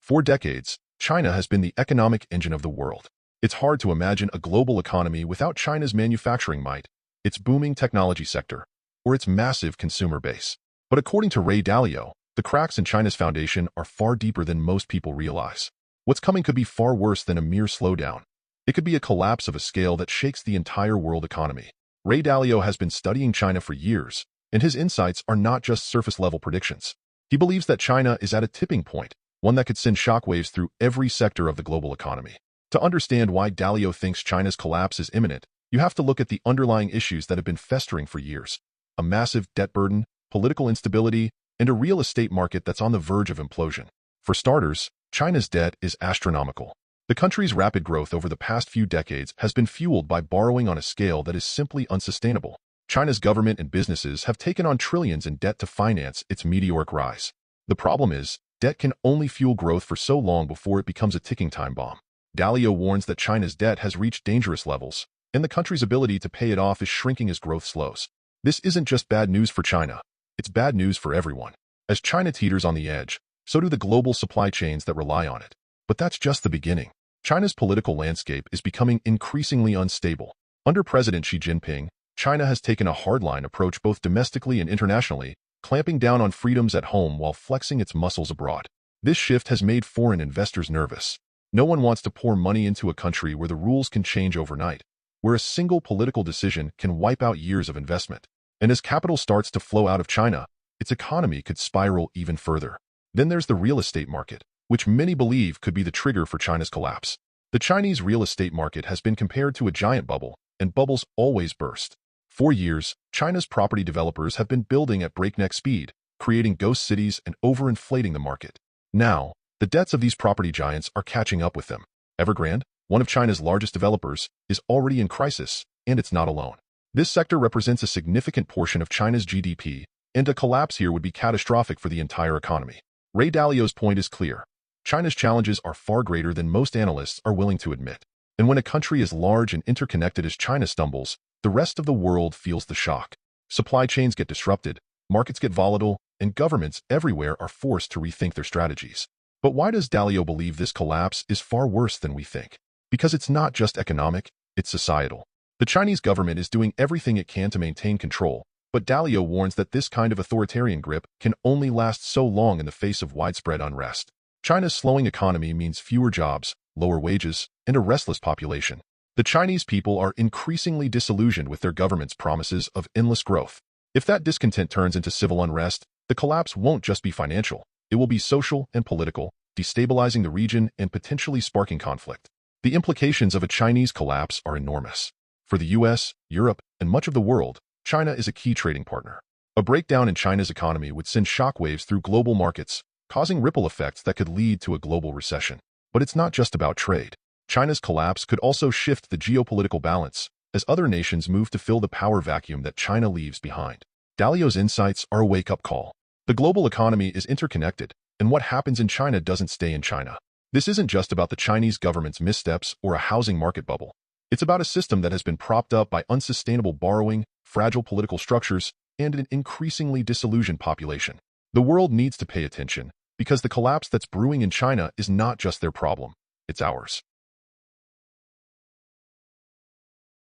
For decades, China has been the economic engine of the world. It's hard to imagine a global economy without China's manufacturing might, its booming technology sector, or its massive consumer base. But according to Ray Dalio, the cracks in China's foundation are far deeper than most people realize. What's coming could be far worse than a mere slowdown. It could be a collapse of a scale that shakes the entire world economy. Ray Dalio has been studying China for years, and his insights are not just surface-level predictions. He believes that China is at a tipping point, one that could send shockwaves through every sector of the global economy. To understand why Dalio thinks China's collapse is imminent, you have to look at the underlying issues that have been festering for years. A massive debt burden, political instability, and a real estate market that's on the verge of implosion. For starters, China's debt is astronomical. The country's rapid growth over the past few decades has been fueled by borrowing on a scale that is simply unsustainable. China's government and businesses have taken on trillions in debt to finance its meteoric rise. The problem is, debt can only fuel growth for so long before it becomes a ticking time bomb. Dalio warns that China's debt has reached dangerous levels, and the country's ability to pay it off is shrinking as growth slows. This isn't just bad news for China. It's bad news for everyone. As China teeters on the edge, so do the global supply chains that rely on it. But that's just the beginning. China's political landscape is becoming increasingly unstable. Under President Xi Jinping, China has taken a hardline approach both domestically and internationally, clamping down on freedoms at home while flexing its muscles abroad. This shift has made foreign investors nervous. No one wants to pour money into a country where the rules can change overnight, where a single political decision can wipe out years of investment. And as capital starts to flow out of China, its economy could spiral even further. Then there's the real estate market, which many believe could be the trigger for China's collapse. The Chinese real estate market has been compared to a giant bubble, and bubbles always burst. For years, China's property developers have been building at breakneck speed, creating ghost cities and overinflating the market. Now, the debts of these property giants are catching up with them. Evergrande, one of China's largest developers, is already in crisis, and it's not alone. This sector represents a significant portion of China's GDP, and a collapse here would be catastrophic for the entire economy. Ray Dalio's point is clear. China's challenges are far greater than most analysts are willing to admit. And when a country as large and interconnected as China stumbles, the rest of the world feels the shock. Supply chains get disrupted, markets get volatile, and governments everywhere are forced to rethink their strategies. But why does Dalio believe this collapse is far worse than we think? Because it's not just economic, it's societal. The Chinese government is doing everything it can to maintain control, but Dalio warns that this kind of authoritarian grip can only last so long in the face of widespread unrest. China's slowing economy means fewer jobs, lower wages, and a restless population. The Chinese people are increasingly disillusioned with their government's promises of endless growth. If that discontent turns into civil unrest, the collapse won't just be financial. It will be social and political, destabilizing the region and potentially sparking conflict. The implications of a Chinese collapse are enormous. For the US, Europe, and much of the world, China is a key trading partner. A breakdown in China's economy would send shockwaves through global markets, causing ripple effects that could lead to a global recession. But it's not just about trade. China's collapse could also shift the geopolitical balance, as other nations move to fill the power vacuum that China leaves behind. Dalio's insights are a wake-up call. The global economy is interconnected, and what happens in China doesn't stay in China. This isn't just about the Chinese government's missteps or a housing market bubble. It's about a system that has been propped up by unsustainable borrowing, fragile political structures, and an increasingly disillusioned population. The world needs to pay attention, because the collapse that's brewing in China is not just their problem, it's ours.